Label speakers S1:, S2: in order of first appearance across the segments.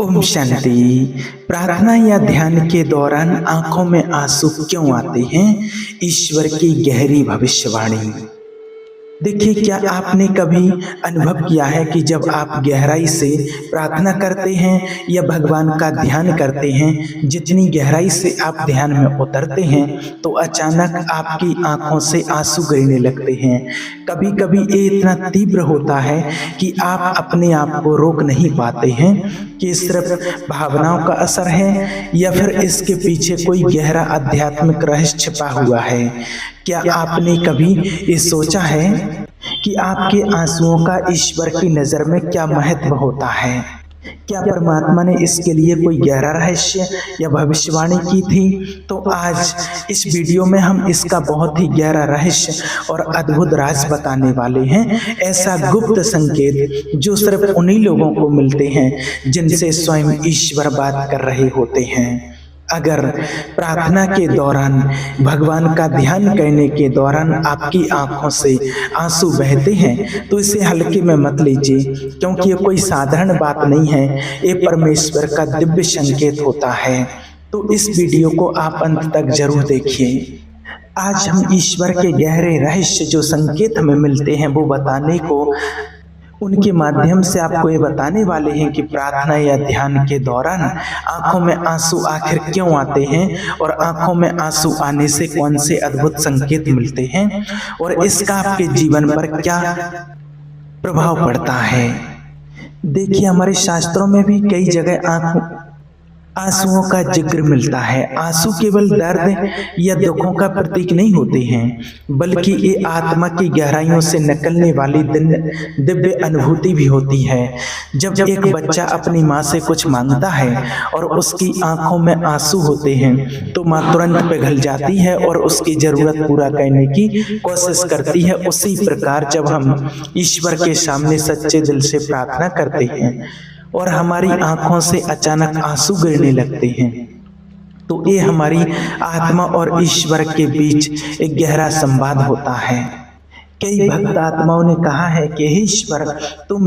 S1: ओम शांति। प्रार्थना या ध्यान के दौरान आंखों में आंसू क्यों आते हैं? ईश्वर की गहरी भविष्यवाणी। देखिए, क्या आपने कभी अनुभव किया है कि जब आप गहराई से प्रार्थना करते हैं या भगवान का ध्यान करते हैं, जितनी गहराई से आप ध्यान में उतरते हैं तो अचानक आपकी आंखों से आंसू गिरने लगते हैं। कभी कभी ये इतना तीव्र होता है कि आप अपने आप को रोक नहीं पाते हैं कि सिर्फ भावनाओं का असर है या फिर इसके पीछे कोई गहरा आध्यात्मिक रहस्य छिपा हुआ है। क्या आपने कभी ये सोचा है कि आपके आंसुओं का ईश्वर की नज़र में क्या महत्व होता है? क्या परमात्मा ने इसके लिए कोई गहरा रहस्य या भविष्यवाणी की थी? तो आज इस वीडियो में हम इसका बहुत ही गहरा रहस्य और अद्भुत राज बताने वाले हैं। ऐसा गुप्त संकेत जो सिर्फ उन्हीं लोगों को मिलते हैं जिनसे स्वयं ईश्वर बात कर रहे होते हैं। अगर प्रार्थना के दौरान, भगवान का ध्यान करने के दौरान आपकी आंखों से आंसू बहते हैं तो इसे हल्के में मत लीजिए, क्योंकि ये कोई साधारण बात नहीं है। ये परमेश्वर का दिव्य संकेत होता है। तो इस वीडियो को आप अंत तक जरूर देखिए। आज हम ईश्वर के गहरे रहस्य जो संकेत हमें मिलते हैं वो बताने को, उनके माध्यम से आपको ये बताने वाले हैं कि प्रार्थना या ध्यान के दौरान आंखों में आंसू आखिर क्यों आते हैं और आंखों में आंसू आने से कौन से अद्भुत संकेत मिलते हैं और इसका आपके जीवन पर क्या प्रभाव पड़ता है। देखिए, हमारे शास्त्रों में भी कई जगह आंसुओं का जिक्र मिलता है। आंसू केवल दर्द या दुखों का प्रतीक नहीं होते हैं, बल्कि ये आत्मा की गहराइयों से निकलने वाली दिव्य अनुभूति भी होती है। जब एक बच्चा अपनी माँ से कुछ मांगता है और उसकी आंखों में आंसू होते हैं तो माँ तुरंत पिघल जाती है और उसकी जरूरत पूरा करने की कोशिश करती है। उसी प्रकार जब हम ईश्वर के सामने सच्चे दिल से प्रार्थना करते हैं और हमारी आंखों से अचानक आंसू गिरने लगते हैं तो ये हमारी आत्मा और ईश्वर के बीच एक गहरा संवाद होता है। कई भक्त आत्माओं ने कहा है कि हे ईश्वर, तू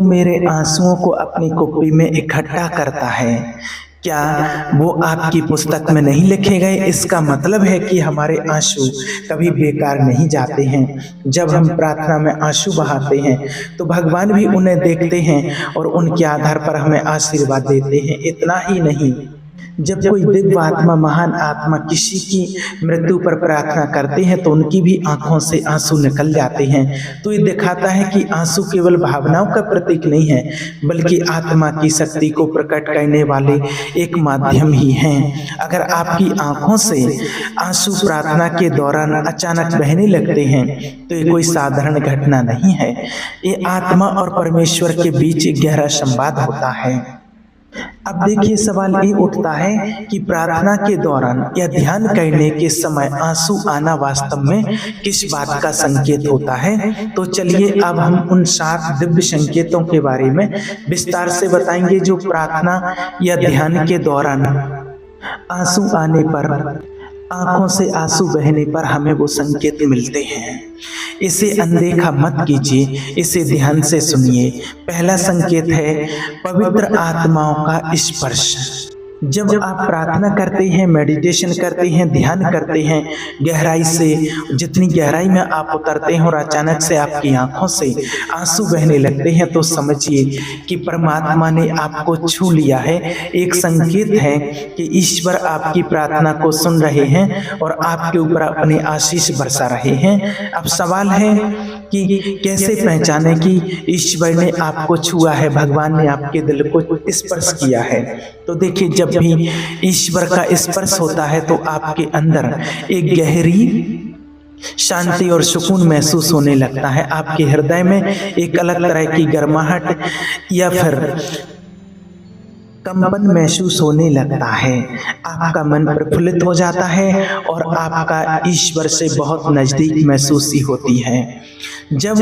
S1: मेरे आंसुओं को अपनी कुप्पी में इकट्ठा करता है। क्या वो आपकी पुस्तक में नहीं लिखे गए? इसका मतलब है कि हमारे आंसू कभी बेकार नहीं जाते हैं। जब हम प्रार्थना में आंसू बहाते हैं तो भगवान भी उन्हें देखते हैं और उनके आधार पर हमें आशीर्वाद देते हैं। इतना ही नहीं, जब कोई दिव्य आत्मा, महान आत्मा किसी की मृत्यु पर प्रार्थना करते हैं तो उनकी भी आंखों से आंसू निकल जाते हैं। तो ये दिखाता है कि आंसू केवल भावनाओं का प्रतीक नहीं है, बल्कि आत्मा की शक्ति को प्रकट करने वाले एक माध्यम ही हैं। अगर आपकी आंखों से आंसू प्रार्थना के दौरान अचानक बहने लगते हैं तो ये कोई साधारण घटना नहीं है। ये आत्मा और परमेश्वर के बीच एक गहरा संवाद होता है। अब देखिए, सवाल ये उठता है कि प्रार्थना के दौरान या ध्यान करने के समय आंसू आना वास्तव में किस बात का संकेत होता है? तो चलिए अब हम उन 7 दिव्य संकेतों के बारे में विस्तार से बताएंगे जो प्रार्थना या ध्यान के दौरान आंसू आने पर, आंखों से आंसू बहने पर हमें वो संकेत मिलते हैं। इसे अनदेखा मत कीजिए, इसे ध्यान से सुनिए। पहला संकेत है पवित्र आत्माओं का स्पर्श। जब आप प्रार्थना करते हैं, मेडिटेशन करते हैं, ध्यान करते हैं, गहराई से, जितनी गहराई में आप उतरते हैं और अचानक से आपकी आंखों से आंसू बहने लगते हैं तो समझिए कि परमात्मा ने आपको छू लिया है। एक संकेत है कि ईश्वर आपकी प्रार्थना को सुन रहे हैं और आपके ऊपर अपने आशीष बरसा रहे हैं। अब सवाल है कि कैसे पहचाने कि ईश्वर ने आपको छुआ है, भगवान ने आपके दिल को स्पर्श किया है। तो देखिए, जब भी ईश्वर का स्पर्श होता है तो आपके अंदर एक गहरी शांति और सुकून महसूस होने लगता है। आपके हृदय में एक अलग तरह की गर्माहट या फिर कंपन महसूस होने लगता है। आपका मन प्रफुल्लित हो जाता है और आपका ईश्वर से बहुत नजदीक महसूसी होती है। जब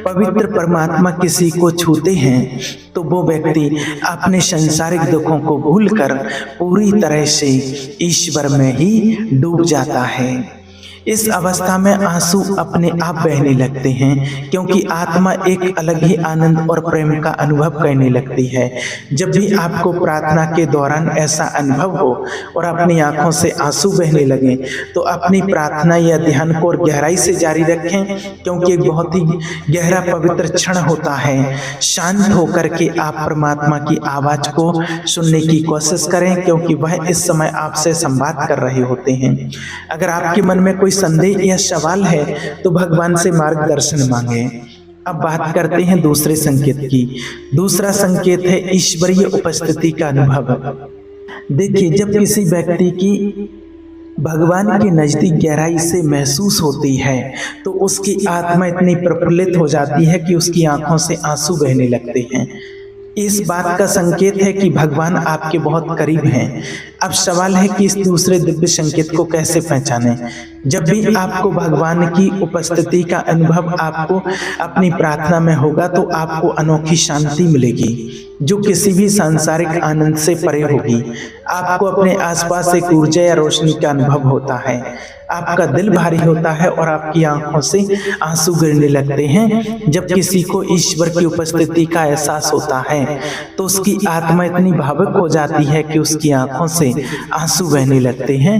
S1: पवित्र परमात्मा किसी को छूते हैं तो वो व्यक्ति अपने सांसारिक दुखों को भूलकर पूरी तरह से ईश्वर में ही डूब जाता है। इस अवस्था में आंसू अपने आप बहने लगते हैं, क्योंकि आत्मा एक अलग ही आनंद और प्रेम का अनुभव करने लगती है। जब भी आपको प्रार्थना के दौरान ऐसा अनुभव हो और अपनी आंखों से आंसू बहने लगे, तो अपनी प्रार्थना या ध्यान को और गहराई से जारी रखें, क्योंकि एक बहुत ही गहरा पवित्र क्षण होता है। शांत होकर के आप परमात्मा की आवाज को सुनने की कोशिश करें, क्योंकि वह इस समय आपसे संवाद कर रहे होते हैं। अगर आपके मन में कोई संदेह या सवाल है तो भगवान से मार्गदर्शन मांगे। अब बात करते हैं दूसरे संकेत की। दूसरा संकेत है ईश्वरीय उपस्थिति का अनुभव। देखिए, जब किसी व्यक्ति की भगवान के नजदीक गहराई से महसूस होती है तो उसकी आत्मा इतनी प्रफुल्लित हो जाती है कि उसकी आंखों से आंसू बहने लगते हैं। इस बात का संकेत है कि भगवान आपके बहुत करीब हैं। अब सवाल है कि इस दूसरे दिव्य संकेत को कैसे पहचानें। जब भी आपको भगवान की उपस्थिति का अनुभव आपको अपनी प्रार्थना में होगा तो आपको अनोखी शांति मिलेगी, जो किसी भी सांसारिक आनंद से परे होगी। आपको अपने आसपास एक ऊर्जा या रोशनी का अनुभव होता है, आपका दिल भारी होता है और आपकी आंखों से आंसू गिरने लगते हैं। जब किसी को ईश्वर की उपस्थिति का एहसास होता है तो उसकी आत्मा इतनी भावुक हो जाती है कि उसकी आंखों से आंसू बहने लगते हैं।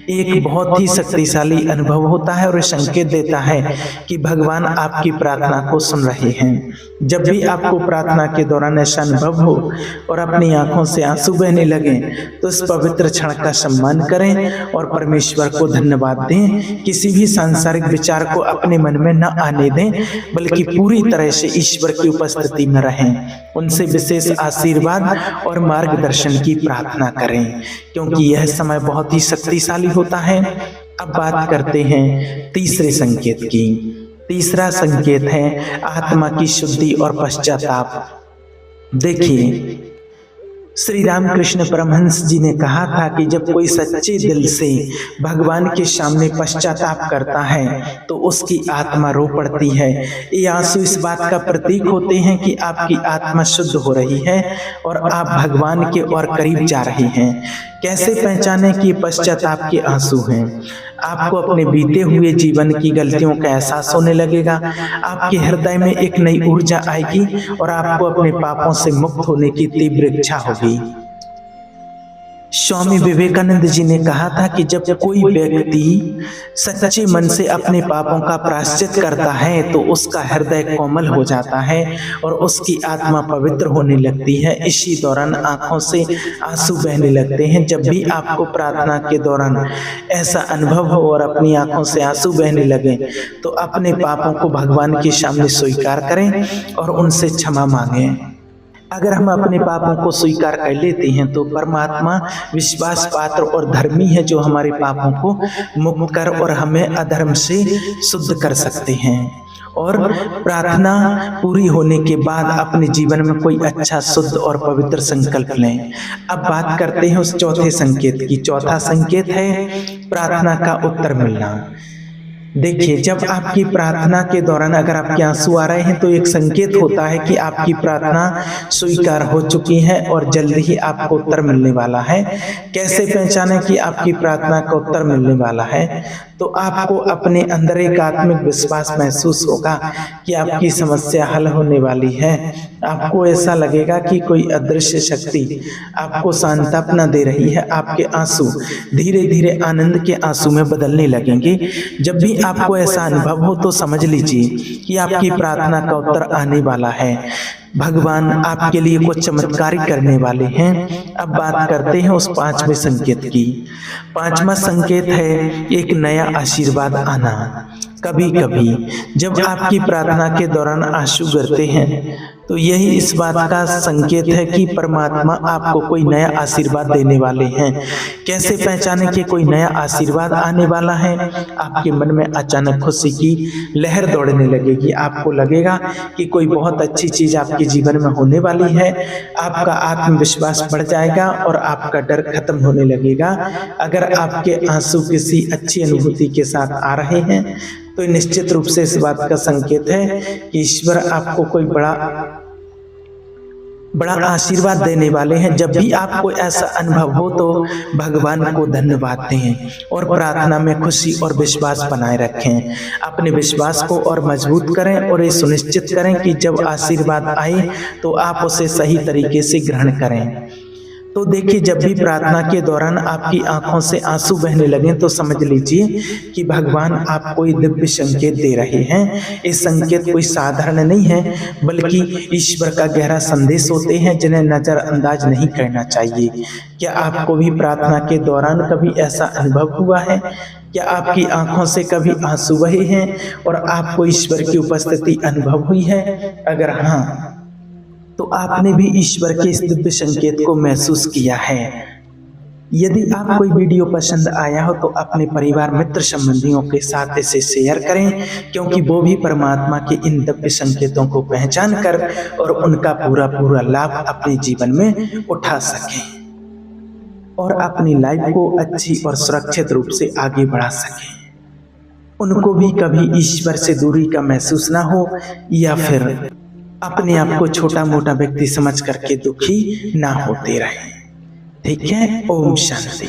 S1: एक बहुत ही शक्तिशाली अनुभव होता है और संकेत देता है कि भगवान आपकी प्रार्थना को सुन रहे हैं। जब भी आपको प्रार्थना के दौरान ऐसा अनुभव हो और अपनी आंखों से आंसू बहने लगे तो इस पवित्र क्षण का सम्मान करें और परमेश्वर को धन्यवाद दें। किसी भी सांसारिक विचार को अपने मन में न आने दें, बल्कि पूरी तरह से ईश्वर की उपस्थिति में रहें। उनसे विशेष आशीर्वाद और मार्गदर्शन की प्रार्थना करें, क्योंकि यह समय बहुत ही शक्तिशाली होता है। अब बात करते हैं तीसरे संकेत की। तीसरा संकेत है आत्मा की शुद्धि और पश्चाताप। देखिए, श्री रामकृष्ण परमहंस जी ने कहा था कि जब कोई सच्चे दिल से भगवान के सामने पश्चाताप करता है तो उसकी आत्मा रो पड़ती है। ये आंसू इस बात का प्रतीक होते हैं कि आपकी आत्मा शुद्ध हो रही है और आप भगवान के और करीब जा रहे हैं। कैसे पहचाने कि पश्चाताप के आंसू हैं? आपको अपने बीते हुए जीवन की गलतियों का एहसास होने लगेगा। आपके हृदय में एक नई ऊर्जा आएगी और आपको अपने पापों से मुक्त होने की तीव्र इच्छा होगी। स्वामी विवेकानंद जी ने कहा था कि जब कोई व्यक्ति सच्चे मन से अपने पापों का प्रायश्चित करता है तो उसका हृदय कोमल हो जाता है और उसकी आत्मा पवित्र होने लगती है। इसी दौरान आंखों से आंसू बहने लगते हैं। जब भी आपको प्रार्थना के दौरान ऐसा अनुभव हो और अपनी आंखों से आंसू बहने लगे तो अपने पापों को भगवान के सामने स्वीकार करें और उनसे क्षमा मांगें। अगर हम अपने पापों को स्वीकार कर लेते हैं तो परमात्मा विश्वास पात्र और धर्मी है, जो हमारे पापों को मुक्त कर और हमें अधर्म से शुद्ध कर सकते हैं। और प्रार्थना पूरी होने के बाद अपने जीवन में कोई अच्छा, शुद्ध और पवित्र संकल्प लें। अब बात करते हैं उस चौथे संकेत की। चौथा संकेत है प्रार्थना का उत्तर मिलना। देखिए, जब आपकी प्रार्थना के दौरान अगर आपके आंसू आ रहे हैं तो एक संकेत होता है कि आपकी प्रार्थना स्वीकार हो चुकी है और जल्द ही आपको उत्तर मिलने वाला है। कैसे पहचानें कि आपकी प्रार्थना का उत्तर मिलने वाला है? तो आपको अपने अंदर एक आत्मिक विश्वास महसूस होगा कि आपकी समस्या हल होने वाली है। आपको ऐसा लगेगा कि कोई अदृश्य शक्ति आपको सांत्वना दे रही है। आपके आंसू धीरे धीरे आनंद के आंसू में बदलने लगेंगे। जब भी आपको ऐसा अनुभव हो तो समझ लीजिए कि आपकी प्रार्थना का उत्तर आने वाला है। भगवान आपके लिए कुछ चमत्कारी करने वाले हैं। अब बात करते हैं उस पांचवें संकेत की। पांचवा संकेत है एक नया आशीर्वाद आना। कभी कभी जब आपकी प्रार्थना के दौरान आंसू गिरते हैं तो यही इस बात का संकेत है कि परमात्मा आपको कोई नया आशीर्वाद देने वाले हैं। कैसे पहचाने कि कोई नया आशीर्वाद आने वाला है? आपके मन में अचानक खुशी की लहर दौड़ने लगेगी। आपको लगेगा कि कोई बहुत अच्छी चीज आपके जीवन में होने वाली है। आपका आत्मविश्वास बढ़ जाएगा और आपका डर खत्म होने लगेगा। अगर आपके आंसू किसी अच्छी अनुभूति के साथ आ रहे हैं तो निश्चित रूप से इस बात का संकेत है कि ईश्वर आपको कोई बड़ा बड़ा आशीर्वाद देने वाले हैं। जब भी आपको ऐसा अनुभव हो तो भगवान को धन्यवाद दें और प्रार्थना में खुशी और विश्वास बनाए रखें। अपने विश्वास को और मजबूत करें और ये सुनिश्चित करें कि जब आशीर्वाद आए तो आप उसे सही तरीके से ग्रहण करें। तो देखिए, जब भी प्रार्थना के दौरान आपकी आंखों से आंसू बहने लगें तो समझ लीजिए कि भगवान आपको कोई दिव्य संकेत दे रहे हैं। ये संकेत कोई साधारण नहीं है, बल्कि ईश्वर का गहरा संदेश होते हैं जिन्हें नजरअंदाज नहीं करना चाहिए। क्या आपको भी प्रार्थना के दौरान कभी ऐसा अनुभव हुआ है? क्या आपकी आंखों से कभी आंसू बहे हैं और आपको ईश्वर की उपस्थिति अनुभव हुई है? अगर हाँ, तो आपने भी ईश्वर के इस दिव्य संकेत को महसूस किया है। यदि आपको कोई वीडियो पसंद आया हो तो अपने परिवार, मित्र, संबंधियों के साथ इसे शेयर करें, क्योंकि वो भी परमात्मा के इन दिव्य संकेतों को पहचान कर और उनका पूरा लाभ अपने जीवन में उठा सकें और अपनी लाइफ को अच्छी और सुरक्षित रूप से आगे बढ़ा सकें। उनको भी कभी ईश्वर से दूरी का महसूस ना हो या फिर अपने आप को छोटा मोटा व्यक्ति समझ करके दुखी ना होते रहे। ठीक है। ओम शांति।